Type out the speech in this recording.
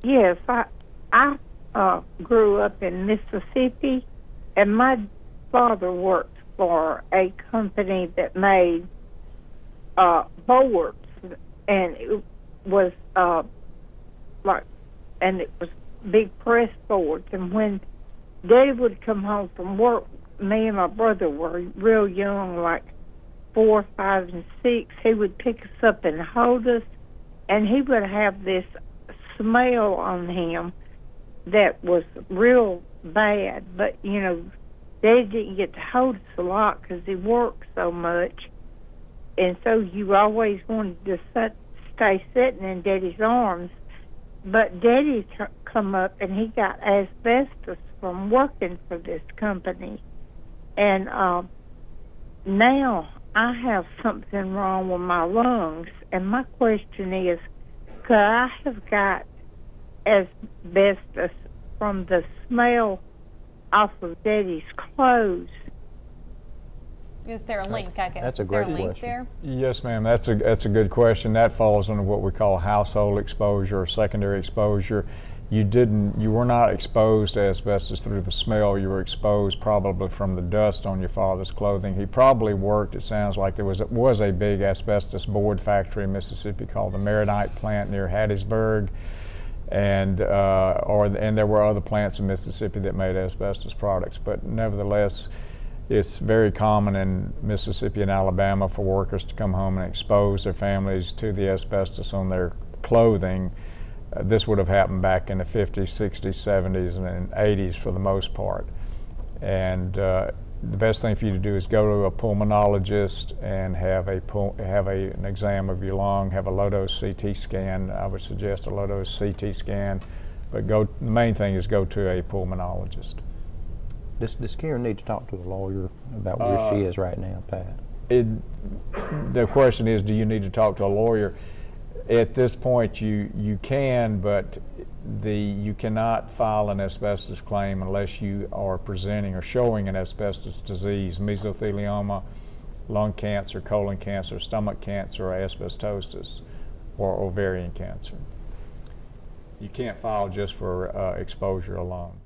Yes, I grew up in Mississippi, and my father worked for a company that made boards, and it was and it was big press boards. And when Daddy would come home from work, me and my brother were real young, like 4, 5, and 6. He would pick us up and hold us, and he would have this smell on him that was real bad. But, Daddy didn't get to hold us a lot because he worked so much. And so you always wanted to stay sitting in Daddy's arms. But Daddy come up and he got asbestos from working for this company. And now I have something wrong with my lungs. And my question is, could I have got asbestos from the smell off of Daddy's clothes? Is there a link, I guess? That's a great question. Yes, ma'am. That's a good question. That falls under what we call household exposure or secondary exposure. You were not exposed to asbestos through the smell. You were exposed probably from the dust on your father's clothing. He probably worked, it sounds like there was a big asbestos board factory in Mississippi called the Maronite plant near Hattiesburg. And there were other plants in Mississippi that made asbestos products, but nevertheless, it's very common in Mississippi and Alabama for workers to come home and expose their families to the asbestos on their clothing. This would have happened back in the 50s, 60s, 70s, and 80s for the most part. And the best thing for you to do is go to a pulmonologist and have an exam of your lung, have a low-dose CT scan. I would suggest a low-dose CT scan, but the main thing is go to a pulmonologist. Does Karen need to talk to a lawyer about where she is right now, Pat? The question is, do you need to talk to a lawyer? At this point, you can, but you cannot file an asbestos claim unless you are presenting or showing an asbestos disease, mesothelioma, lung cancer, colon cancer, stomach cancer, or asbestosis, or ovarian cancer. You can't file just for exposure alone.